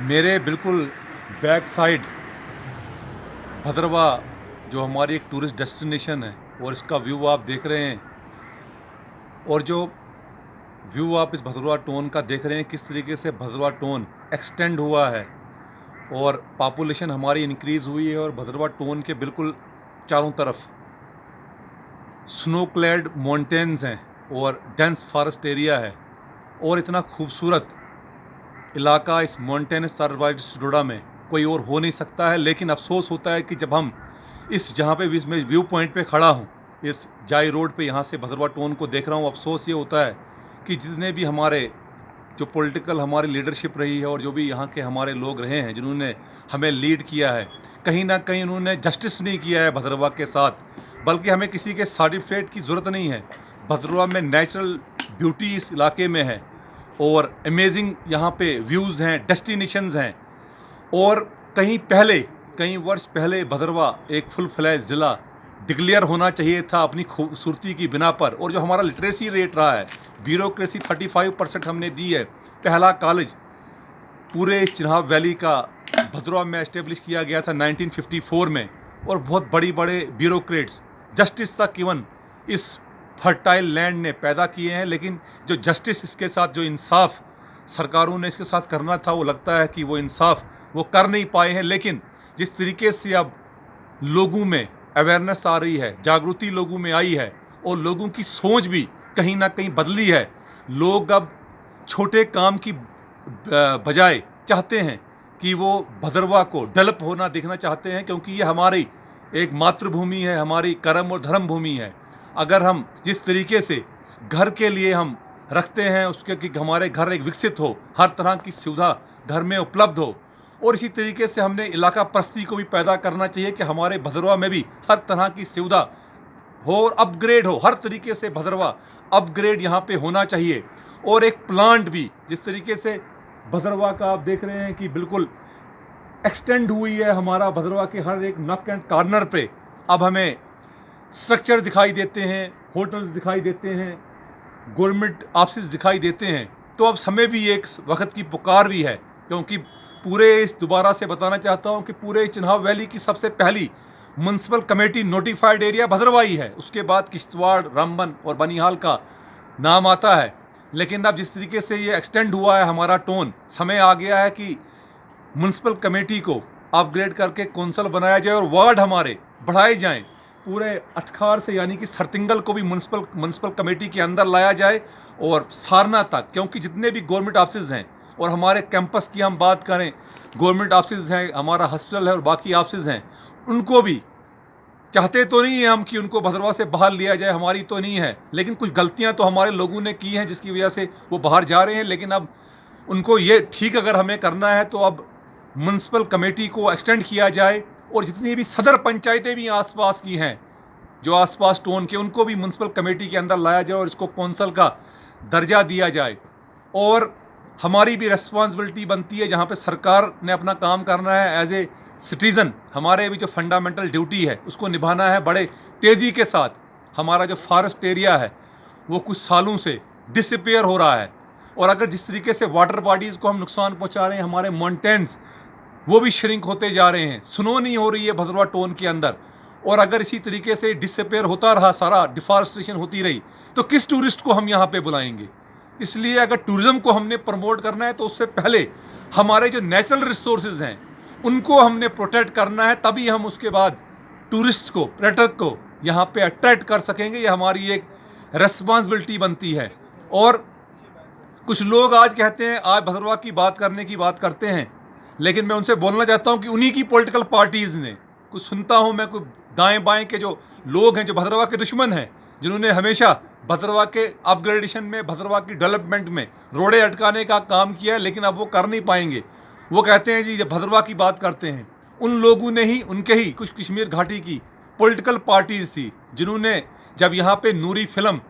मेरे बिल्कुल back side भद्रवा जो हमारी एक टूरिस्ट डेस्टिनेशन है और इसका व्यू आप देख रहे हैं। और जो व्यू आप इस भद्रवा टोन का देख रहे हैं, किस तरीके से भद्रवा टोन एक्सटेंड हुआ है और पॉपुलेशन हमारी इंक्रीज़ हुई है। और भद्रवा टोन के बिल्कुल चारों तरफ स्नो क्लैड माउंटेन्स हैं और डेंस फॉरेस्ट एरिया है। और इतना खूबसूरत इलाका इस माउंटेनस सर्वाइड सुडोडा में कोई और हो नहीं सकता है। लेकिन अफसोस होता है कि जब हम इस जहाँ पे मैं व्यू पॉइंट पे खड़ा हूँ, इस जाई रोड पे, यहाँ से भद्रवा टोन को देख रहा हूँ, अफसोस ये होता है कि जितने भी हमारे जो पॉलिटिकल हमारी लीडरशिप रही है और जो भी यहाँ के हमारे लोग रहे हैं जिन्होंने हमें लीड किया है, कहीं ना कहीं उन्होंने जस्टिस नहीं किया है भद्रवा के साथ। बल्कि हमें किसी के सर्टिफिकेट की ज़रूरत नहीं है। भद्रवा में नेचुरल ब्यूटी इस इलाके में है और अमेजिंग यहाँ पे व्यूज़ हैं, डेस्टिनेशंस हैं। और कई वर्ष पहले भद्रवा एक फुल फ्लैज ज़िला डिक्लेयर होना चाहिए था अपनी खूबसूरती की बिना पर। और जो हमारा लिटरेसी रेट रहा है, ब्यूरोक्रेसी 35% हमने दी है। पहला कॉलेज पूरे चिनाब वैली का भद्रवा में एस्टेब्लिश किया गया था 1954 में। और बहुत बड़े ब्यूरोक्रेट्स जस्टिस तक इवन इस फर्टाइल लैंड ने पैदा किए हैं। लेकिन जो जस्टिस इसके साथ, जो इंसाफ सरकारों ने इसके साथ करना था, वो लगता है कि वो इंसाफ वो कर नहीं पाए हैं। लेकिन जिस तरीके से अब लोगों में अवेयरनेस आ रही है, जागृति लोगों में आई है और लोगों की सोच भी कहीं ना कहीं बदली है। लोग अब छोटे काम की बजाय चाहते हैं कि वो भद्रवा को डेवलप होना देखना चाहते हैं, क्योंकि ये हमारी एक मातृभूमि है, हमारी कर्म और धर्म भूमि है। अगर हम जिस तरीके से घर के लिए हम रखते हैं उसके कि हमारे घर एक विकसित हो, हर तरह की सुविधा घर में उपलब्ध हो, और इसी तरीके से हमने इलाका परस्ती को भी पैदा करना चाहिए कि हमारे भद्रवा में भी हर तरह की सुविधा हो और अपग्रेड हो। हर तरीके से भद्रवा अपग्रेड यहाँ पे होना चाहिए। और एक प्लांट भी जिस तरीके से भद्रवा का आप देख रहे हैं कि बिल्कुल एक्सटेंड हुई है, हमारा भद्रवा के हर एक नक एंड कॉर्नर पे अब हमें स्ट्रक्चर दिखाई देते हैं, होटल्स दिखाई देते हैं, गवर्नमेंट ऑफिस दिखाई देते हैं। तो अब समय भी एक वक्त की पुकार भी है, क्योंकि पूरे इस दोबारा से बताना चाहता हूँ कि पूरे चिनाब वैली की सबसे पहली म्यूनसिपल कमेटी नोटिफाइड एरिया भद्रवा ही है। उसके बाद किश्तवाड़, रामबन और बनिहाल का नाम आता है। लेकिन अब जिस तरीके से ये एक्सटेंड हुआ है हमारा टोन, समय आ गया है कि म्यूनसिपल कमेटी को अपग्रेड करके कौंसल बनाया जाए और वार्ड हमारे बढ़ाए जाएं। पूरे अटखार से यानी कि सरतिंगल को भी म्यूनसिपल कमेटी के अंदर लाया जाए और सारना तक, क्योंकि जितने भी गवर्नमेंट ऑफिस हैं और हमारे कैंपस की हम बात करें, गवर्नमेंट ऑफिस हैं, हमारा हॉस्पिटल है और बाकी ऑफिस हैं, उनको भी चाहते तो नहीं है हम कि उनको भद्रवा से बाहर लिया जाए, हमारी तो नहीं है। लेकिन कुछ गलतियां तो हमारे लोगों ने की हैं जिसकी वजह से वो बाहर जा रहे हैं। लेकिन अब उनको ये ठीक अगर हमें करना है तो अब म्यूनसिपल कमेटी को एक्सटेंड किया जाए और जितनी भी सदर पंचायतें भी आसपास की हैं, जो आसपास टोन के, उनको भी म्यूनसिपल कमेटी के अंदर लाया जाए और इसको कौंसल का दर्जा दिया जाए। और हमारी भी रिस्पॉन्सिबिलिटी बनती है, जहाँ पे सरकार ने अपना काम करना है, एज ए सिटीज़न हमारे भी जो फंडामेंटल ड्यूटी है उसको निभाना है बड़े तेज़ी के साथ। हमारा जो फॉरेस्ट एरिया है वो कुछ सालों से डिसअपेयर हो रहा है। और अगर जिस तरीके से वाटर बॉडीज़ को हम नुकसान पहुंचा रहे हैं, हमारे माउंटेन्स वो भी श्रिंक होते जा रहे हैं, स्नो नहीं हो रही है भद्रवा टोन के अंदर। और अगर इसी तरीके से डिसअपेयर होता रहा, सारा डिफॉरेस्टेशन होती रही, तो किस टूरिस्ट को हम यहाँ पे बुलाएंगे। इसलिए अगर टूरिज़्म को हमने प्रमोट करना है तो उससे पहले हमारे जो नेचुरल रिसोर्सेज हैं उनको हमने प्रोटेक्ट करना है, तभी हम उसके बाद टूरिस्ट को, पर्यटक को यहाँ पे अट्रैक्ट कर सकेंगे। ये हमारी एक रेस्पॉन्सिबिलिटी बनती है। और कुछ लोग आज कहते हैं, आज भद्रवा की बात करने की बात करते हैं, लेकिन मैं उनसे बोलना चाहता हूं कि उन्हीं की पॉलिटिकल पार्टीज़ ने, कुछ सुनता हूं मैं, कुछ दाएं बाएं के जो लोग हैं जो भद्रवा के दुश्मन हैं, जिन्होंने हमेशा भद्रवा के अपग्रेडेशन में, भद्रवा की डेवलपमेंट में रोड़े अटकाने का काम किया है, लेकिन अब वो कर नहीं पाएंगे। वो कहते हैं जी जब भद्रवा की बात करते हैं, उन लोगों ने ही, उनके ही कुछ कश्मीर घाटी की पॉलिटिकल पार्टीज़ थी जिन्होंने, जब यहाँ पे नूरी फिल्म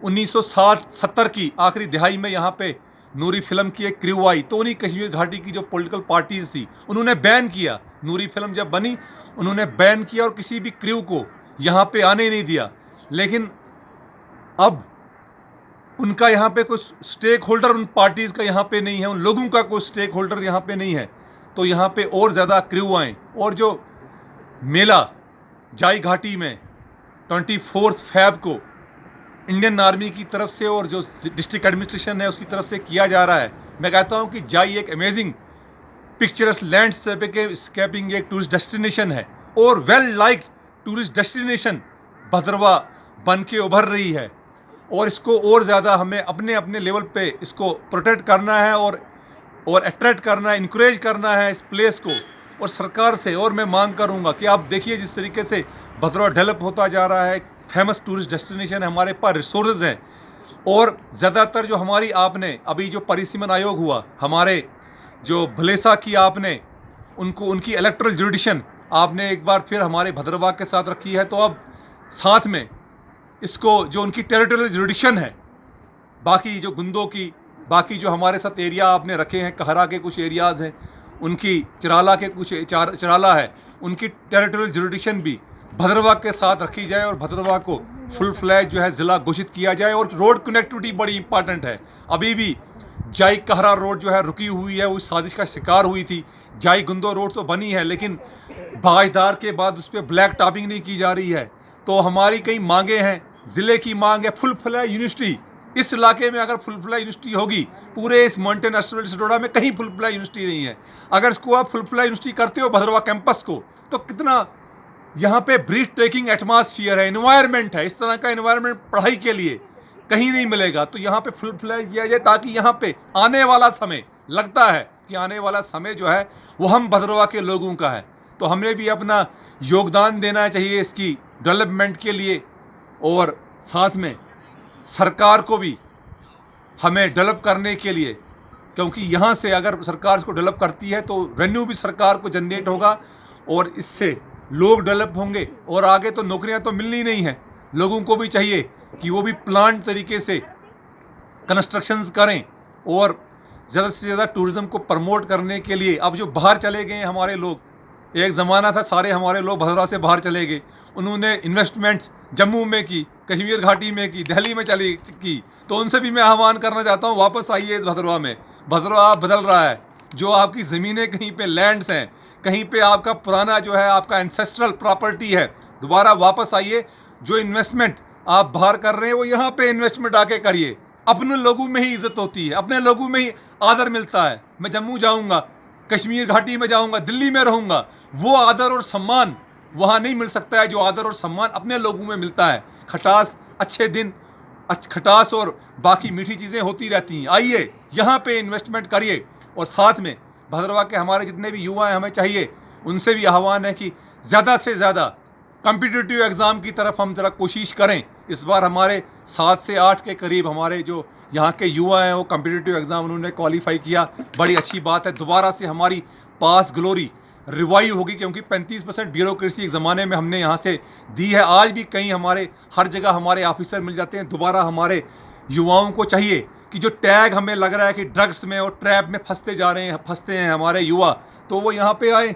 1960-70 की आखिरी दिहाई में यहाँ पे नूरी फिल्म की एक क्रू आई, तो उन्हीं कश्मीर घाटी की जो पॉलिटिकल पार्टीज़ थी उन्होंने बैन किया। नूरी फिल्म जब बनी उन्होंने बैन किया और किसी भी क्रू को यहाँ पे आने नहीं दिया। लेकिन अब उनका यहाँ पे कुछ स्टेक होल्डर उन पार्टीज़ का यहाँ पे नहीं है, उन लोगों का कोई स्टेक होल्डर यहाँ पे नहीं है। तो यहाँ पे और ज़्यादा क्रू आएँ। और जो मेला जाई घाटी में 24 फैब को इंडियन आर्मी की तरफ से और जो डिस्ट्रिक्ट एडमिनिस्ट्रेशन है उसकी तरफ से किया जा रहा है, मैं कहता हूँ कि जाई एक अमेजिंग पिक्चरस लैंडस्केपिंग एक टूरिस्ट डेस्टिनेशन है और वेल लाइक टूरिस्ट डेस्टिनेशन भद्रवा बन के उभर रही है। और इसको और ज़्यादा हमें अपने अपने लेवल पे इसको प्रोटेक्ट करना है और अट्रैक्ट करना है, इंकरेज करना है इस प्लेस को। और सरकार से और मैं मांग करूंगा कि आप देखिए जिस तरीके से भद्रवा डेवलप होता जा रहा है, फेमस टूरिस्ट डेस्टिनेशन है, हमारे पास रिसोर्सेज हैं। और ज़्यादातर जो हमारी आपने अभी जो परिसीमन आयोग हुआ, हमारे जो भलेसा की आपने उनको उनकी इलेक्टोरल जुरिडिक्शन आपने एक बार फिर हमारे भद्रवा के साथ रखी है, तो अब साथ में इसको जो उनकी टेरिटोरियल जुरिडिक्शन है, बाकी जो गुंदों की, बाकी जो हमारे साथ एरिया आपने रखे हैं, कहरा के कुछ एरियाज़ हैं, उनकी चिराला के कुछ चिराला है, उनकी टेरिटोरियल जुरिडिक्शन भी भद्रवा के साथ रखी जाए और भद्रवा को फुल फ्लैज जो है ज़िला घोषित किया जाए। और रोड कनेक्टिविटी बड़ी इंपॉर्टेंट है। अभी भी जाई कहरा रोड जो है रुकी हुई है, वो साजिश का शिकार हुई थी। जाई गुंदो रोड तो बनी है लेकिन बाजदार के बाद उस पर ब्लैक टॉपिंग नहीं की जा रही है। तो हमारी कई मांगे हैं, ज़िले की मांग है फुल फ्लैज यूनिवर्सिटी। इस इलाके में अगर फुल फ्लैज यूनिवर्सिटी होगी, पूरे इस माउंटेन एस्टोडा में कहीं फुल फ्लैज यूनिवर्सिटी नहीं है। अगर इसको आप फुल फ्लैज यूनिवर्सिटी करते हो भद्रवा कैंपस को, तो कितना यहाँ पे ब्रीथ टेकिंग एटमॉस्फेयर है, इन्वायरमेंट है। इस तरह का इन्वायरमेंट पढ़ाई के लिए कहीं नहीं मिलेगा। तो यहाँ पे फुल फ्लैज किया जाए ताकि यहाँ पे आने वाला समय, लगता है कि आने वाला समय जो है वो हम भद्रवा के लोगों का है। तो हमें भी अपना योगदान देना चाहिए इसकी डेवलपमेंट के लिए, और साथ में सरकार को भी हमें डेवलप करने के लिए, क्योंकि यहाँ से अगर सरकार इसको डेवलप करती है तो रेवेन्यू भी सरकार को जनरेट होगा और इससे लोग डेवलप होंगे। और आगे तो नौकरियाँ तो मिलनी नहीं है, लोगों को भी चाहिए कि वो भी प्लान तरीके से कंस्ट्रक्शंस करें और ज़्यादा से ज़्यादा टूरिज़्म को प्रमोट करने के लिए। अब जो बाहर चले गए हैं हमारे लोग, एक ज़माना था सारे हमारे लोग भद्रवा से बाहर चले गए, उन्होंने इन्वेस्टमेंट्स जम्मू में की, कश्मीर घाटी में की, दिल्ली में चली की। तो उनसे भी मैं आह्वान करना चाहता हूँ, वापस आइए इस भद्रवा में। भद्रवा बदल रहा है, जो आपकी ज़मीनें कहीं पे लैंड्स हैं, कहीं पे आपका पुराना जो है आपका एंसेस्ट्रल प्रॉपर्टी है, दोबारा वापस आइए। जो इन्वेस्टमेंट आप बाहर कर रहे हैं वो यहाँ पे इन्वेस्टमेंट आके करिए। अपने लोगों में ही इज्जत होती है, अपने लोगों में ही आदर मिलता है। मैं जम्मू जाऊँगा, कश्मीर घाटी में जाऊँगा, दिल्ली में रहूँगा, वो आदर और सम्मान वहाँ नहीं मिल सकता है जो आदर और सम्मान अपने लोगों में मिलता है। खटास, अच्छे दिन, खटास और बाकी मीठी चीज़ें होती रहती हैं। आइए यहाँ पे इन्वेस्टमेंट करिए। और साथ में भद्रवा के हमारे जितने भी युवा हैं, हमें चाहिए उनसे भी आह्वान है कि ज़्यादा से ज़्यादा कॉम्पिटिटिव एग्ज़ाम की तरफ हम ज़रा कोशिश करें। इस बार हमारे 7 से 8 के करीब हमारे जो यहाँ के युवा हैं वो कॉम्पिटिटिव एग्ज़ाम उन्होंने क्वालिफाई किया, बड़ी अच्छी बात है। दोबारा से हमारी पास ग्लोरी रिवाइव होगी, क्योंकि 35% ब्यूरोक्रेसी एक ज़माने में हमने यहाँ से दी है। आज भी कहीं हमारे हर जगह हमारे ऑफिसर मिल जाते हैं। दोबारा हमारे युवाओं को चाहिए कि जो टैग हमें लग रहा है कि ड्रग्स में और ट्रैप में फंसते हैं हमारे युवा, तो वो यहाँ पे आए,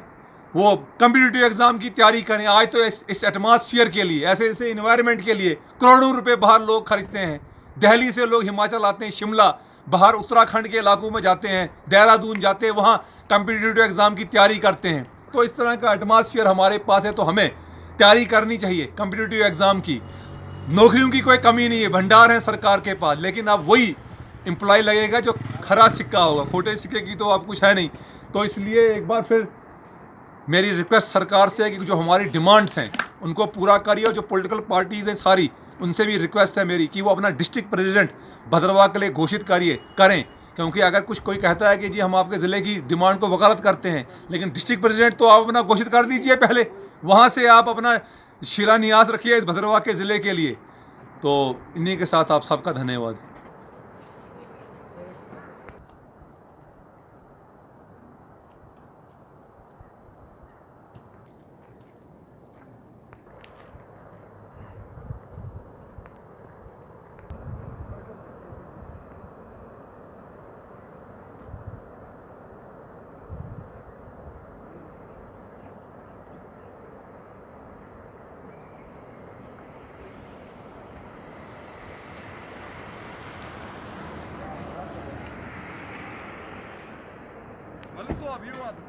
वो कॉम्पिटिटिव एग्ज़ाम की तैयारी करें। आज तो इस एटमॉस्फेयर के लिए, ऐसे ऐसे इन्वायरमेंट के लिए करोड़ों रुपए बाहर लोग खर्चते हैं। दिल्ली से लोग हिमाचल आते हैं, शिमला, बाहर उत्तराखंड के इलाकों में जाते हैं, देहरादून जाते हैं, वहाँ कॉम्पिटिटिव एग्ज़ाम की तैयारी करते हैं। तो इस तरह का एटमॉस्फेयर हमारे पास है, तो हमें तैयारी करनी चाहिए कॉम्पिटिटिव एग्ज़ाम की। नौकरियों की कोई कमी नहीं है, भंडार है सरकार के पास, लेकिन अब वही एम्प्लॉय लगेगा जो खरा सिक्का होगा, खोटे सिक्के की तो अब कुछ है नहीं। तो इसलिए एक बार फिर मेरी रिक्वेस्ट सरकार से है कि जो हमारी डिमांड्स हैं उनको पूरा करिए। और जो पॉलिटिकल पार्टीज़ हैं सारी, उनसे भी रिक्वेस्ट है मेरी कि वो अपना डिस्ट्रिक्ट प्रेसिडेंट भद्रवा के लिए घोषित करें। क्योंकि अगर कोई कहता है कि जी हम आपके ज़िले की डिमांड को वकालत करते हैं, लेकिन डिस्ट्रिक्ट प्रेसिडेंट तो आप अपना घोषित कर दीजिए पहले, वहाँ से आप अपना शिलान्यास रखिए इस भद्रवा के ज़िले के लिए। तो इन्हीं के साथ आप सबका धन्यवाद। Alles so, wie